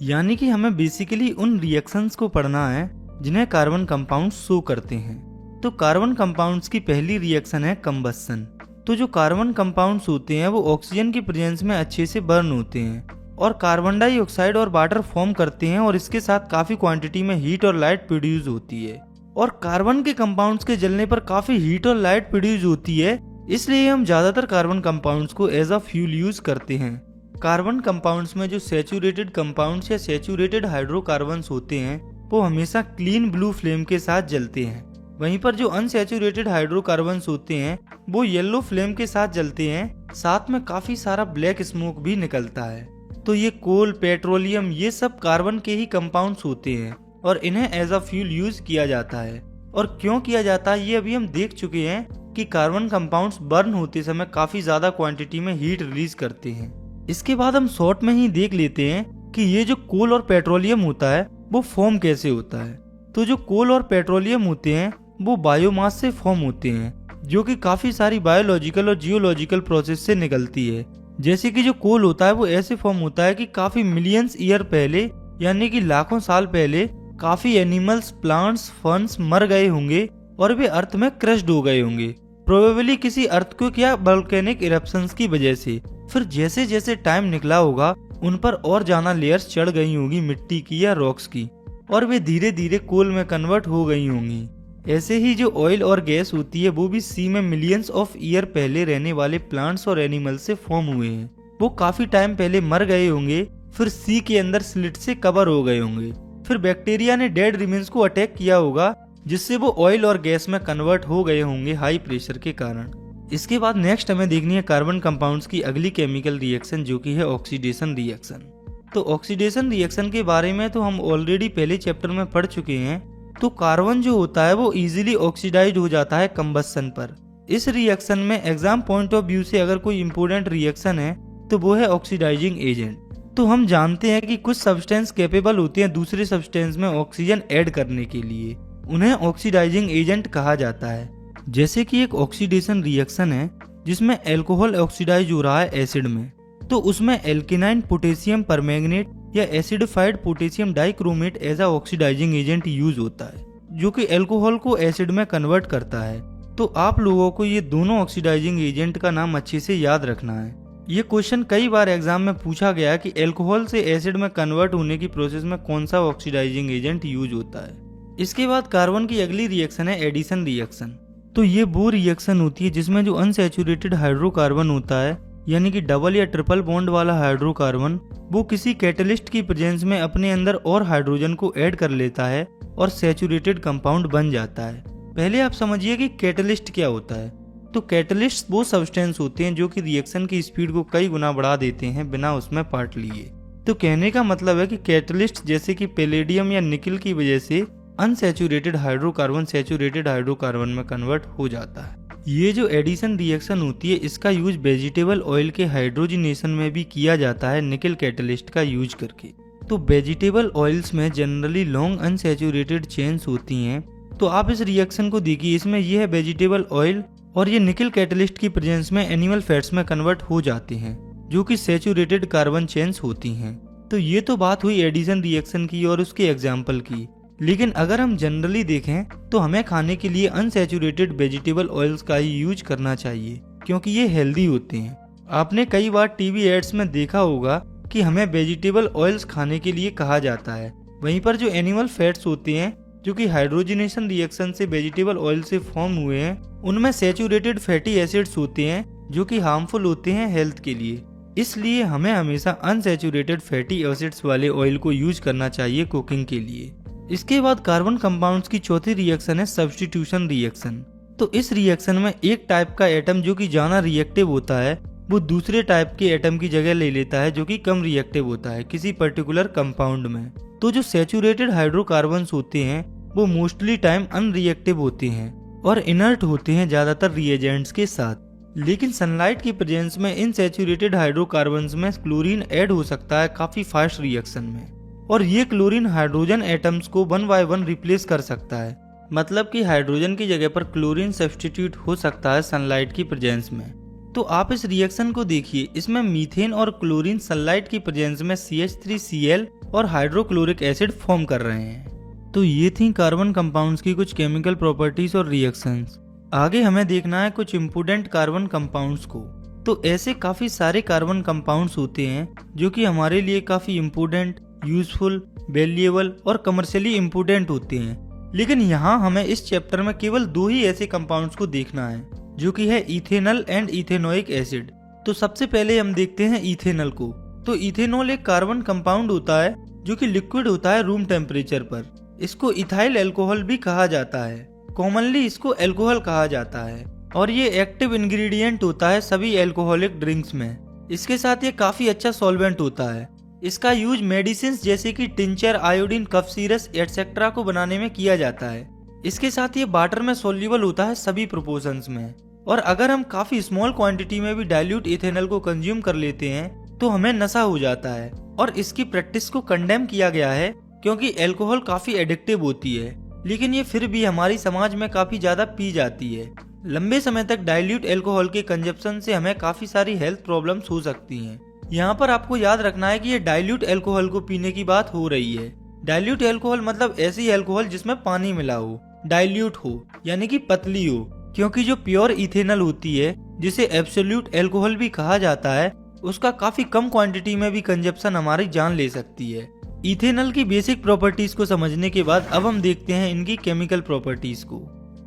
यानी कि हमें बेसिकली उन रिएक्शंस को पढ़ना है जिन्हें कार्बन कंपाउंड शो करते हैं। तो कार्बन कंपाउंड्स की पहली रिएक्शन है कंबस्शन। तो जो कार्बन कंपाउंड्स होते हैं वो ऑक्सीजन की प्रेजेंस में अच्छे से बर्न होते हैं और कार्बन डाइऑक्साइड और वाटर फॉर्म करते हैं और इसके साथ काफी क्वांटिटी में हीट और लाइट प्रोड्यूस होती है। और कार्बन के कंपाउंड्स के जलने पर काफी हीट और लाइट प्रोड्यूस होती है, इसलिए हम ज्यादातर कार्बन कंपाउंड्स को एज अ फ्यूल यूज करते हैं। कार्बन कंपाउंड्स में जो सैचुरेटेड कंपाउंड्स या सैचुरेटेड हाइड्रोकार्बन्स होते हैं वो हमेशा क्लीन ब्लू फ्लेम के साथ जलते हैं। वहीं पर जो अनसैचुरेटेड हाइड्रोकार्बन्स होते हैं वो येलो फ्लेम के साथ जलते हैं, साथ में काफी सारा ब्लैक स्मोक भी निकलता है। तो ये कोल, पेट्रोलियम ये सब कार्बन के ही कंपाउंड्स होते हैं और इन्हें एज अ फ्यूल यूज किया जाता है। और क्यों किया जाता है ये अभी हम देख चुके हैं कि कार्बन कंपाउंड्स बर्न होते समय काफी ज्यादा क्वांटिटी में हीट रिलीज करते हैं। इसके बाद हम शॉर्ट में ही देख लेते हैं कि ये जो कोल और पेट्रोलियम होता है वो फॉर्म कैसे होता है। तो जो कोल और पेट्रोलियम होते हैं वो बायोमास से फॉर्म होते हैं जो कि काफी सारी बायोलॉजिकल और जियोलॉजिकल प्रोसेस से निकलती है। जैसे कि जो कोल होता है वो ऐसे फॉर्म होता है कि काफी मिलियंस ईयर पहले यानी कि लाखों साल पहले काफी एनिमल्स, प्लांट्स, फर्न्स मर गए होंगे और वे अर्थ में क्रश्ड हो गए होंगे, प्रोबेबली किसी अर्थक्वेक या वोल्केनिक इरप्शंस की वजह से। फिर जैसे जैसे टाइम निकला होगा उन पर और ज्यादा लेयर्स चढ़ गई होंगी मिट्टी की या रॉक्स की और वे धीरे धीरे कोल में कन्वर्ट हो गई होंगी। ऐसे ही जो ऑयल और गैस होती है वो भी सी में मिलियंस ऑफ ईयर पहले रहने वाले प्लांट्स और एनिमल्स से फॉर्म हुए हैं। वो काफी टाइम पहले मर गए होंगे, फिर सी के अंदर स्लिट से कवर हो गए होंगे, फिर बैक्टीरिया ने डेड रिमेन्स को अटैक किया होगा जिससे वो ऑयल और गैस में कन्वर्ट हो गए होंगे हाई प्रेशर के कारण। इसके बाद नेक्स्ट हमें देखनी है कार्बन कंपाउंड्स की अगली केमिकल रिएक्शन जो कि है ऑक्सीडेशन रिएक्शन। तो ऑक्सीडेशन रिएक्शन के बारे में तो हम ऑलरेडी पहले चैप्टर में पढ़ चुके हैं। तो कार्बन जो होता है वो इजीली ऑक्सीडाइज हो जाता है कंबस्शन पर। इस रिएक्शन में एग्जाम पॉइंट ऑफ व्यू से अगर कोई इंपोर्टेंट रिएक्शन है तो वो है ऑक्सीडाइजिंग एजेंट। तो हम जानते हैं कि कुछ सब्सटेंस कैपेबल होते हैं दूसरे सब्सटेंस में ऑक्सीजन ऐड करने के लिए, उन्हें ऑक्सीडाइजिंग एजेंट कहा जाता है। जैसे कि एक ऑक्सीडेशन रिएक्शन है जिसमें एल्कोहल ऑक्सीडाइज हो रहा है एसिड में, तो उसमें एल्केनाइन पोटेशियम परमैंगनेट या acidified potassium dichromate as a oxidizing agent use होता है, जो कि अल्कोहल को एसिड में कन्वर्ट करता है। तो आप लोगों को ये दोनों ऑक्सीडाइजिंग एजेंट का नाम अच्छे से याद रखना है। ये क्वेश्चन कई बार एग्जाम में पूछा गया कि अल्कोहल से एसिड में कन्वर्ट होने की प्रोसेस में कौन सा ऑक्सीडाइजिंग एजेंट यूज होता है। इसके बाद कार्बन की अगली रिएक्शन है एडिशन रिएक्शन। तो ये वो रिएक्शन होती है जिसमें जो अनसैचुरेटेड हाइड्रोकार्बन होता है, यानी कि डबल या ट्रिपल बॉन्ड वाला हाइड्रोकार्बन, वो किसी कैटलिस्ट की प्रेजेंस में अपने अंदर और हाइड्रोजन को ऐड कर लेता है और सैचुरेटेड कंपाउंड बन जाता है। पहले आप समझिए कि कैटलिस्ट क्या होता है। तो कैटलिस्ट वो सब्सटेंस होते हैं जो कि रिएक्शन की स्पीड को कई गुना बढ़ा देते हैं बिना उसमें पार्ट लिए। तो कहने का मतलब है कि कैटलिस्ट जैसे कि पैलेडियम या निकल की वजह से अनसैचुरेटेड हाइड्रोकार्बन सैचुरेटेड हाइड्रोकार्बन में कन्वर्ट हो जाता है। ये जो एडिशन रिएक्शन होती है इसका यूज वेजिटेबल ऑयल के हाइड्रोजिनेशन में भी किया जाता है निकल कैटलिस्ट का यूज करके। तो वेजिटेबल ऑयल्स में जनरली लॉन्ग अनसैचुरेटेड चेन्स होती हैं। तो आप इस रिएक्शन को देखिए, इसमें यह है वेजिटेबल ऑयल और ये निकल कैटलिस्ट की प्रेजेंस में एनिमल फैट्स में कन्वर्ट हो जाते हैं जो कि सैचुरेटेड कार्बन चेन्स होती हैं। तो ये तो बात हुई एडिशन रिएक्शन की और उसके एग्जाम्पल की। लेकिन अगर हम जनरली देखें तो हमें खाने के लिए अनसैचुरेटेड वेजिटेबल ऑयल्स का ही यूज करना चाहिए क्योंकि ये हेल्दी होते हैं। आपने कई बार टीवी एड्स में देखा होगा कि हमें वेजिटेबल ऑयल्स खाने के लिए कहा जाता है। वहीं पर जो एनिमल फैट्स होते हैं जो कि हाइड्रोजिनेशन रिएक्शन से वेजिटेबल ऑयल से फॉर्म हुए हैं, उनमें सैचुरेटेड फैटी एसिड्स होते हैं जो कि हार्मफुल होते हैं हेल्थ के लिए। इसलिए हमें हमेशा अनसैचुरेटेड फैटी एसिड्स वाले ऑयल को यूज करना चाहिए कुकिंग के लिए। इसके बाद कार्बन कंपाउंड्स की चौथी रिएक्शन है सब्स्टिट्यूशन रिएक्शन। तो इस रिएक्शन में एक टाइप का एटम जो कि ज्यादा रिएक्टिव होता है वो दूसरे टाइप के एटम की जगह ले लेता है जो कि कम रिएक्टिव होता है किसी पर्टिकुलर कंपाउंड में। तो जो सैचुरेटेड हाइड्रोकार्बन्स होते हैं वो मोस्टली टाइम अनरिएक्टिव होते हैं और इनर्ट होते हैं ज्यादातर रिएजेंट्स के साथ। लेकिन सनलाइट की प्रेजेंस में इन सैचुरेटेड हाइड्रोकार्बन्स में क्लोरीन ऐड हो सकता है काफी फास्ट रिएक्शन में, और ये क्लोरीन हाइड्रोजन एटम्स को 1 बाय 1 रिप्लेस कर सकता है। मतलब कि हाइड्रोजन की जगह पर क्लोरीन सब्स्टिट्यूट हो सकता है सनलाइट की प्रेजेंस में। तो आप इस रिएक्शन को देखिए, इसमें मीथेन और क्लोरीन सनलाइट की प्रेजेंस में CH3Cl और हाइड्रोक्लोरिक एसिड फॉर्म कर रहे हैं। तो ये थी कार्बन कंपाउंड्स की कुछ केमिकल प्रॉपर्टीज और रिएक्शंस। आगे हमें देखना है कुछ इम्पोर्टेंट कार्बन कंपाउंड्स को। तो ऐसे काफी सारे कार्बन कंपाउंड्स होते हैं जो कि हमारे लिए काफी इम्पोर्टेंट, यूजफुल, वैल्यूएबल और कमर्शियली इम्पोर्टेंट होते हैं। लेकिन यहाँ हमें इस चैप्टर में केवल 2 ही ऐसे कंपाउंड्स को देखना है जो कि है इथेनॉल एंड इथेनोइक एसिड। तो सबसे पहले हम देखते हैं इथेनॉल को। तो इथेनॉल एक कार्बन कंपाउंड होता है जो कि लिक्विड होता है रूम टेम्परेचर पर। इसको इथाइल अल्कोहल भी कहा जाता है। कॉमनली इसको अल्कोहल कहा जाता है और ये एक्टिव इंग्रेडिएंट होता है सभी अल्कोहलिक ड्रिंक्स में। इसके साथ ये काफी अच्छा सॉल्वेंट होता है। इसका यूज मेडिसिन जैसे कि टिंचर, आयोडीन, कफ सीरस एटसेट्रा को बनाने में किया जाता है। इसके साथ ये वाटर में सोल्यूबल होता है सभी प्रोपोर्शंस में। और अगर हम काफी स्मॉल क्वांटिटी में भी डाइल्यूट इथेनॉल को कंज्यूम कर लेते हैं तो हमें नशा हो जाता है और इसकी प्रैक्टिस को कंडेम किया गया है क्योंकि अल्कोहल काफी एडिक्टिव होती है। लेकिन ये फिर भी हमारी समाज में काफी ज्यादा पी जाती है। लंबे समय तक डाइल्यूट अल्कोहल के कंजप्शन से हमें काफी सारी हेल्थ प्रॉब्लम्स हो सकती हैं। यहाँ पर आपको याद रखना है कि ये डाइल्यूट अल्कोहल को पीने की बात हो रही है। डाइल्यूट अल्कोहल मतलब ऐसी अल्कोहल जिसमें पानी मिला हो, डाइल्यूट हो यानी कि पतली हो। क्योंकि जो प्योर इथेनॉल होती है जिसे एब्सोल्यूट अल्कोहल भी कहा जाता है, उसका काफी कम क्वांटिटी में भी कंजप्शन हमारी जान ले सकती है। इथेनॉल की बेसिक प्रॉपर्टीज को समझने के बाद अब हम देखते हैं इनकी केमिकल प्रॉपर्टीज को।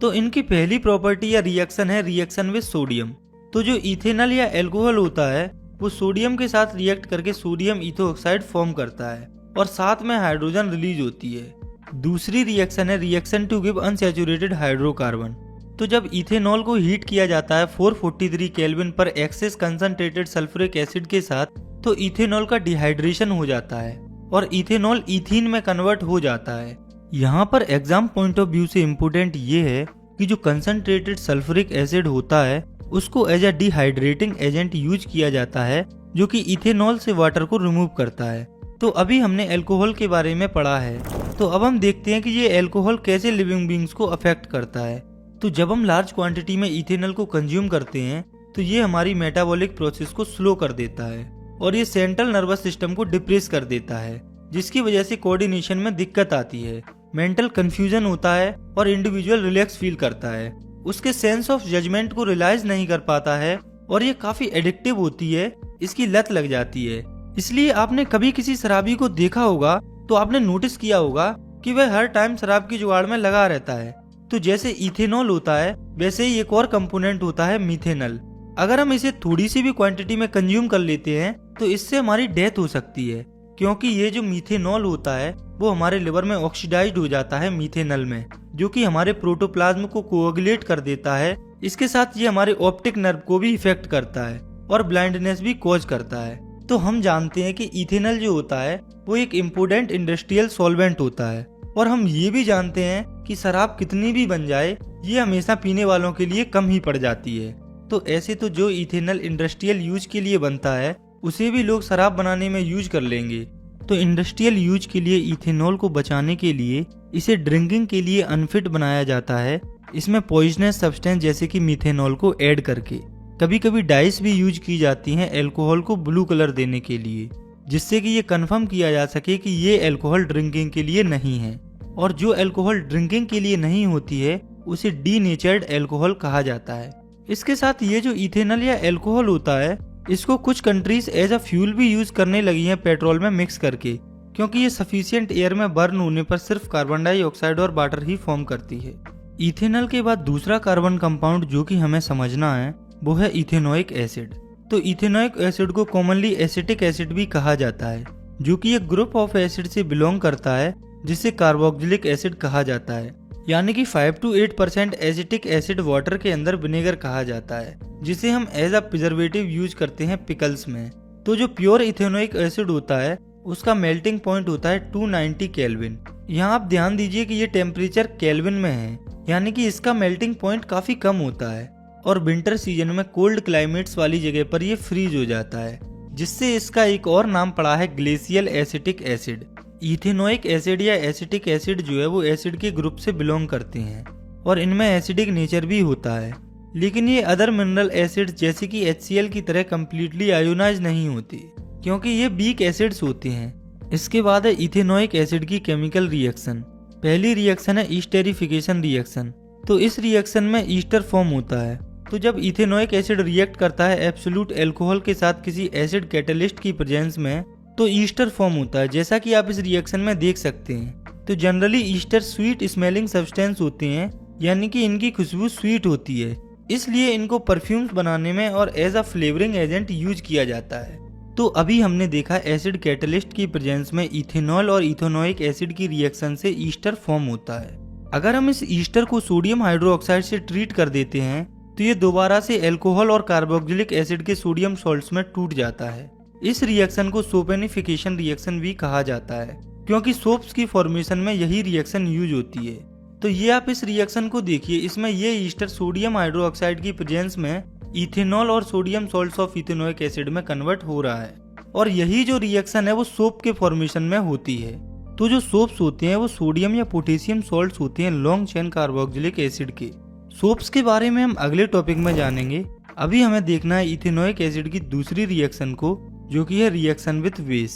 तो इनकी पहली प्रॉपर्टी या रिएक्शन है रिएक्शन विद सोडियम। तो जो इथेनॉल या अल्कोहल होता है वो सोडियम के साथ रिएक्ट करके सोडियम इथोऑक्साइड फॉर्म करता है और साथ में हाइड्रोजन रिलीज होती है। दूसरी रिएक्शन है reaction to give unsaturated hydrocarbon. तो जब इथेनॉल को हीट किया जाता है 443 केल्विन पर एक्सेस कंसंट्रेटेड सल्फ्यूरिक एसिड के साथ, तो इथेनॉल का डिहाइड्रेशन हो जाता है और इथेनॉल इथीन में कन्वर्ट हो जाता है। यहाँ पर एग्जाम पॉइंट ऑफ व्यू से इम्पोर्टेंट ये है कि जो कंसंट्रेटेड सल्फ्यूरिक एसिड होता है उसको as a dehydrating agent use किया जाता है जो कि इथेनॉल से वाटर को रिमूव करता है। तो अभी हमने अल्कोहल के बारे में पढ़ा है, तो अब हम देखते हैं कि ये अल्कोहल कैसे लिविंग बींग्स को अफेक्ट करता है। तो जब हम लार्ज क्वांटिटी में इथेनॉल को कंज्यूम करते हैं तो ये हमारी मेटाबॉलिक प्रोसेस को स्लो कर देता है और ये सेंट्रल नर्वस सिस्टम को डिप्रेस कर देता है, जिसकी वजह से कोऑर्डिनेशन में दिक्कत आती है, मेंटल कंफ्यूजन होता है और इंडिविजुअल रिलैक्स फील करता है, उसके सेंस ऑफ जजमेंट को रियलाइज नहीं कर पाता है और ये काफी एडिक्टिव होती है, इसकी लत लग जाती है। इसलिए आपने कभी किसी शराबी को देखा होगा तो आपने नोटिस किया होगा कि वह हर टाइम शराब की जुगाड़ में लगा रहता है। तो जैसे इथेनॉल होता है वैसे ही एक और कंपोनेंट होता है मीथेनॉल। अगर हम इसे थोड़ी सी भी क्वांटिटी में कंज्यूम कर लेते हैं तो इससे हमारी डेथ हो सकती है, क्योंकि ये जो मीथेनॉल होता है वो हमारे लिवर में ऑक्सीडाइज्ड हो जाता है मीथेनॉल में, जो कि हमारे प्रोटोप्लाज्म को कोएगुलेट कर देता है। इसके साथ ये हमारे ऑप्टिक नर्व को भी इफेक्ट करता है और ब्लाइंडनेस भी कॉज करता है। तो हम जानते हैं कि इथेनॉल जो होता है वो एक इम्पोर्टेंट इंडस्ट्रियल सॉल्वेंट होता है, और हम ये भी जानते हैं कि शराब कितनी भी बन जाए ये हमेशा पीने वालों के लिए कम ही पड़ जाती है। तो ऐसे तो जो इथेनॉल इंडस्ट्रियल यूज के लिए बनता है उसे भी लोग शराब बनाने में यूज कर लेंगे। तो इंडस्ट्रियल यूज के लिए इथेनॉल को बचाने के लिए इसे ड्रिंकिंग के लिए अनफिट बनाया जाता है, इसमें पॉइजनस सब्सटेंस जैसे कि मीथेनॉल को ऐड करके। कभी कभी डाइस भी यूज की जाती हैं अल्कोहल को ब्लू कलर देने के लिए, जिससे कि ये कंफर्म किया जा सके कि ये अल्कोहल ड्रिंकिंग के लिए नहीं है, और जो अल्कोहल ड्रिंकिंग के लिए नहीं होती है उसे डीनेचर्ड अल्कोहल कहा जाता है। इसके साथ ये जो इथेनॉल या अल्कोहल होता है इसको कुछ कंट्रीज एज अ फ्यूल भी यूज करने लगी हैं पेट्रोल में मिक्स करके, क्योंकि ये सफिशिएंट एयर में बर्न होने पर सिर्फ कार्बन डाइऑक्साइड और वाटर ही फॉर्म करती है। इथेनॉल के बाद दूसरा कार्बन कंपाउंड जो कि हमें समझना है वो है इथेनोइक एसिड। तो इथेनोइक एसिड को कॉमनली एसिटिक एसिड भी कहा जाता है, जो कि एक ग्रुप ऑफ एसिड से बिलोंग करता है जिसे कार्बोक्सिलिक एसिड कहा जाता है। यानी कि 5 to 8% एसिटिक एसिड वाटर के अंदर विनेगर कहा जाता है, जिसे हम एज अ प्रिजर्वेटिव यूज करते हैं पिकल्स में। तो जो प्योर इथेनोइक एसिड होता है उसका मेल्टिंग पॉइंट होता है 290 केल्विन। यहाँ आप ध्यान दीजिए कि ये टेम्परेचर केल्विन में है, यानी कि इसका मेल्टिंग पॉइंट काफी कम होता है, और विंटर सीजन में कोल्ड क्लाइमेट्स वाली जगह पर ये फ्रीज हो जाता है, जिससे इसका एक और नाम पड़ा है glacial acetic acid. Ethanoic acid या एसिटिक एसिड जो है वो एसिड के ग्रुप से बिलोंग करते हैं और इनमें एसिडिक नेचर भी होता है, लेकिन ये अदर मिनरल एसिड जैसे कि HCl की तरह कम्प्लीटली आयोनाइज नहीं होती, क्योंकि ये वीक एसिड्स होते हैं। इसके बाद है इथेनोइक एसिड की केमिकल रिएक्शन। पहली रिएक्शन है ईस्टेरिफिकेशन रिएक्शन। तो इस रिएक्शन में ईस्टर फॉर्म होता है। तो जब इथेनोइक एसिड रिएक्ट करता है एब्सोल्यूट अल्कोहल के साथ किसी एसिड कैटलिस्ट की प्रेजेंस में तो ईस्टर फॉर्म होता है, जैसा कि आप इस रिएक्शन में देख सकते हैं। तो generally Easter sweet smelling substance होते हैं, यानी कि इनकी खुशबू स्वीट होती है, इसलिए इनको परफ्यूम्स बनाने में और as a flavouring agent use किया जाता है। तो अभी हमने देखा एसिड कैटलिस्ट की प्रेजेंस में इथेनॉल और इथेनोइक एसिड की रिएक्शन से ईस्टर फॉर्म होता है। अगर हम इस ईस्टर को सोडियम हाइड्रोक्साइड से ट्रीट कर देते हैं तो ये दोबारा से अल्कोहल और कार्बोक्सिलिक एसिड के सोडियम सॉल्ट्स में टूट जाता है। इस रिएक्शन को सोपेनिफिकेशन रिएक्शन भी कहा जाता है, क्योंकि सोप्स की फॉर्मेशन में यही रिएक्शन यूज होती है। तो ये आप इस रिएक्शन को देखिए, इसमें ये ईस्टर सोडियम हाइड्रोक्साइड की प्रेजेंस में इथेनॉल और sodium salts of ethanoic acid में कन्वर्ट हो रहा है, और यही जो रिएक्शन है वो सोप के फॉर्मेशन में होती है। तो जो सोप्स होते हैं वो सोडियम या पोटेशियम सॉल्ट्स होते हैं लॉन्ग चेन कार्बोक्सिलिक एसिड के। सोप्स के बारे में हम अगले टॉपिक में जानेंगे। अभी हमें देखना है इथेनोइक एसिड की दूसरी रिएक्शन को, जो कि है रिएक्शन विद बेस।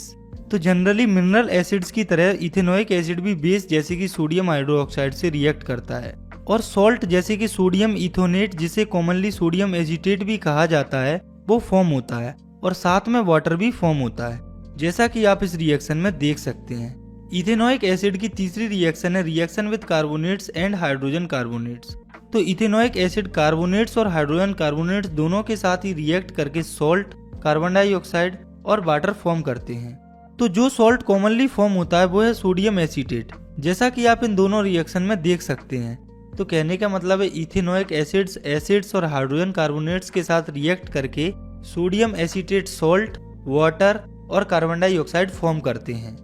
तो जनरली मिनरल एसिड्स की तरह इथेनोइक एसिड भी बेस जैसे कि सोडियम हाइड्रोक्साइड से रिएक्ट करता है, और सॉल्ट जैसे कि सोडियम इथोनेट, जिसे कॉमनली सोडियम एजिटेट भी कहा जाता है, वो फॉर्म होता है, और साथ में वाटर भी फॉर्म होता है, जैसा कि आप इस रिएक्शन में देख सकते हैं। इथेनोइक एसिड की तीसरी रिएक्शन है reaction with carbonates and hydrogen carbonates. तो इथेनोइक एसिड कार्बोनेट्स और हाइड्रोजन कार्बोनेट्स दोनों के साथ ही रिएक्ट करके सॉल्ट, कार्बन डाइऑक्साइड और वाटर फॉर्म करते हैं। तो जो सॉल्ट कॉमनली फॉर्म होता है वो है सोडियम एसीटेट, जैसा कि आप इन दोनों रिएक्शन में देख सकते हैं। तो कहने का मतलब है इथेनोइक एसिड्स और हाइड्रोजन कार्बोनेट्स के साथ रिएक्ट करके सोडियम एसीटेट सॉल्ट, वाटर और कार्बन डाइऑक्साइड फॉर्म करते हैं।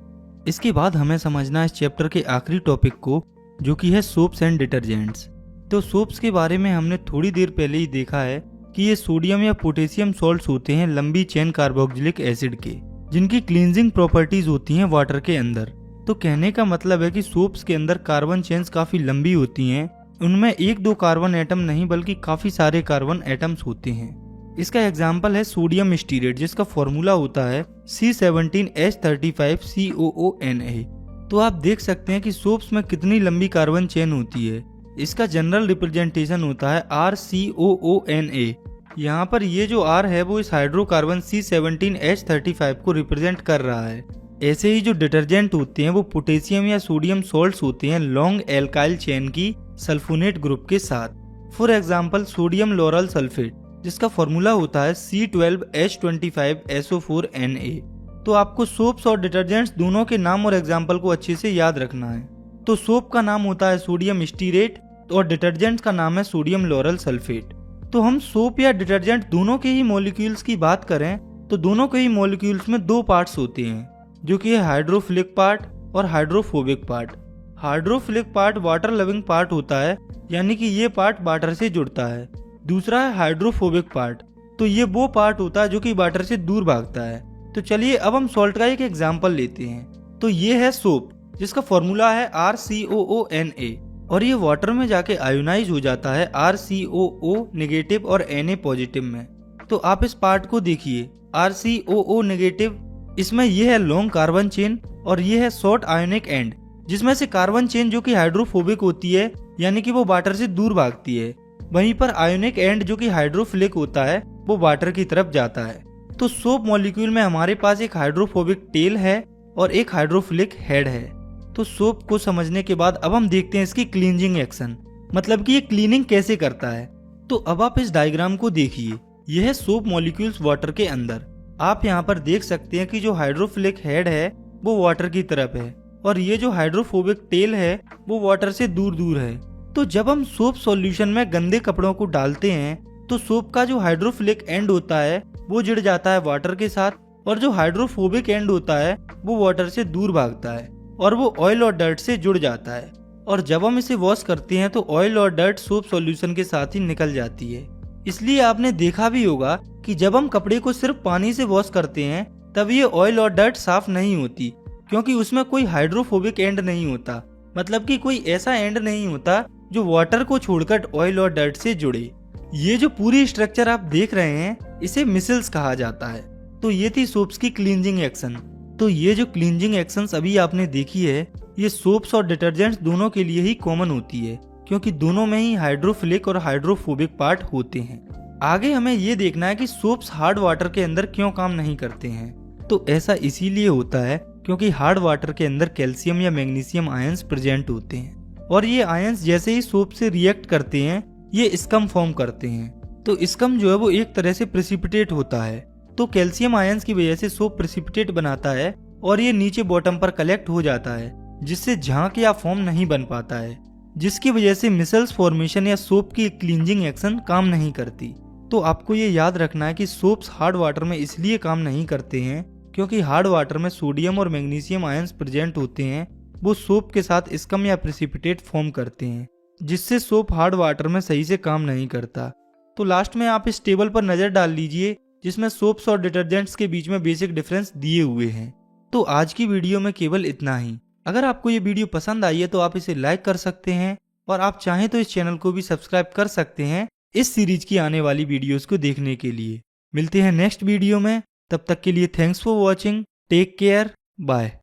इसके बाद हमें समझना है इस चैप्टर के आखिरी टॉपिक को, जो कि है सोप्स एंड डिटर्जेंट्स। तो सोप्स के बारे में हमने थोड़ी देर पहले ही देखा है कि ये सोडियम या पोटेशियम सॉल्ट्स होते हैं लंबी चेन कार्बोक्सिलिक एसिड के, जिनकी क्लींजिंग प्रॉपर्टीज होती हैं वाटर के अंदर। तो कहने का मतलब है कि सोप्स के अंदर कार्बन चेन्स काफी लंबी होती हैं, उनमें 1-2 कार्बन एटम नहीं बल्कि काफी सारे कार्बन एटम्स होते हैं। इसका एग्जाम्पल है सोडियम स्टीरेट, जिसका फॉर्मूला होता है C17H35COONA। तो आप देख सकते हैं कि सोप्स में कितनी लंबी कार्बन चेन होती है। इसका जनरल रिप्रेजेंटेशन होता है RCOONA। यहाँ पर ये जो R है वो इस हाइड्रोकार्बन C17H35 को रिप्रेजेंट कर रहा है। ऐसे ही जो डिटर्जेंट होते हैं वो पोटेशियम या सोडियम सॉल्ट्स होते हैं लॉन्ग एल्काइल चेन की सल्फोनेट ग्रुप के साथ। For example sodium lauryl sulphate, जिसका फॉर्मूला होता है C12H25SO4Na। तो आपको सोप्स और डिटर्जेंट्स दोनों के नाम और एग्जाम्पल को अच्छे से याद रखना है। तो सोप का नाम होता है सोडियम स्टीरेट और डिटर्जेंट्स का नाम है सोडियम लोरल सल्फेट। तो हम सोप या डिटर्जेंट दोनों के ही मॉलिक्यूल्स की बात करें तो दोनों के ही मॉलिक्यूल्स में दो पार्ट्स होते हैं, जो कि है हाइड्रोफिलिक पार्ट और hydrophobic part. Hydrophilic part water loving part होता है, यानी कि ये पार्ट वाटर से जुड़ता है। दूसरा है हाइड्रोफोबिक पार्ट, तो ये वो पार्ट होता है जो कि वाटर से दूर भागता है। तो चलिए अब हम सॉल्ट का एक एग्जाम्पल लेते हैं। तो ये है सोप, जिसका फॉर्मूला है RCOONA और ये वाटर में जाके आयोनाइज हो जाता है RCOO नेगेटिव और Na पॉजिटिव में। तो आप इस पार्ट को देखिए, RCOO नेगेटिव, इसमें यह है लॉन्ग कार्बन चेन और ये है शॉर्ट आयोनिक एंड, जिसमें से कार्बन चेन जो कि हाइड्रोफोबिक होती है, यानी कि वो वाटर से दूर भागती है। वहीं पर आयोनिक एंड जो कि हाइड्रोफिलिक होता है वो वाटर की तरफ जाता है। तो सोप मॉलिक्यूल में हमारे पास एक हाइड्रोफोबिक टेल है और एक हाइड्रोफिलिक हेड है। तो सोप को समझने के बाद अब हम देखते हैं इसकी क्लींजिंग एक्शन, मतलब कि ये क्लीनिंग कैसे करता है। तो अब आप इस डायग्राम को देखिए, यह है सोप मॉलिक्यूल्स वाटर के अंदर। आप यहाँ पर देख सकते हैं कि जो हाइड्रोफिलिक हेड है वो वाटर की तरफ है और ये जो हाइड्रोफोबिक टेल है वो वाटर से दूर दूर है। तो जब हम सोप सॉल्यूशन में गंदे कपड़ों को डालते हैं तो सोप का जो हाइड्रोफिलिक एंड होता है वो जुड़ जाता है वाटर के साथ और जो हाइड्रोफोबिक एंड होता है वो वाटर से दूर भागता है और वो ऑयल और डर्ट से जुड़ जाता है। और जब हम इसे वॉश करते हैं तो ऑयल और डर्ट सोप सॉल्यूशन के साथ ही निकल जाती है। इसलिए आपने देखा भी होगा कि जब हम कपड़े को सिर्फ पानी से वॉश करते हैं तब ये ऑयल और डर्ट साफ नहीं होती, क्योंकि उसमें कोई हाइड्रोफोबिक एंड नहीं होता, मतलब कि कोई ऐसा एंड नहीं होता जो वाटर को छोड़कर ऑयल और डर्ट से जुड़े। ये जो पूरी स्ट्रक्चर आप देख रहे हैं इसे मिसल्स कहा जाता है। तो ये थी सोप्स की क्लींजिंग एक्शन। तो ये जो क्लींजिंग एक्शंस अभी आपने देखी है ये सोप्स और डिटर्जेंट्स दोनों के लिए ही कॉमन होती है, क्योंकि दोनों में ही हाइड्रोफिलिक और हाइड्रोफोबिक पार्ट होते हैं। आगे हमें ये देखना है कि सोप्स हार्ड वाटर के अंदर क्यों काम नहीं करते हैं। तो ऐसा इसीलिए होता है क्योंकि हार्ड वाटर के अंदर कैल्शियम या मैग्नीशियम आयंस प्रेजेंट होते हैं और ये आयंस जैसे ही सोप से रिएक्ट करते हैं ये स्कम फॉर्म करते हैं। तो स्कम जो है वो एक तरह से प्रेसिपिटेट होता है। तो कैल्शियम आयंस की वजह से सोप प्रेसिपिटेट बनाता है और ये नीचे बॉटम पर कलेक्ट हो जाता है, जिससे झाग या फोम नहीं बन पाता है, जिसकी वजह से मिसल्स फॉर्मेशन या सोप की क्लींजिंग एक्शन काम नहीं करती। तो आपको ये याद रखना है कि सोप्स हार्ड वाटर में इसलिए काम नहीं करते हैं क्योंकि हार्ड वाटर में सोडियम और मैग्नीशियम आयंस प्रेजेंट होते हैं, वो सोप के साथ स्कम या प्रेसिपिटेट फॉर्म करते हैं, जिससे सोप हार्ड वाटर में सही से काम नहीं करता। तो लास्ट में आप इस टेबल पर नजर डाल लीजिए जिसमें सोप्स और डिटर्जेंट्स के बीच में बेसिक डिफरेंस दिए हुए हैं। तो आज की वीडियो में केवल इतना ही। अगर आपको ये वीडियो पसंद आई है तो आप इसे लाइक कर सकते हैं और आप चाहें तो इस चैनल को भी सब्सक्राइब कर सकते हैं इस सीरीज की आने वाली वीडियोस को देखने के लिए। मिलते हैं नेक्स्ट वीडियो में, तब तक के लिए thanks for watching, take care, bye.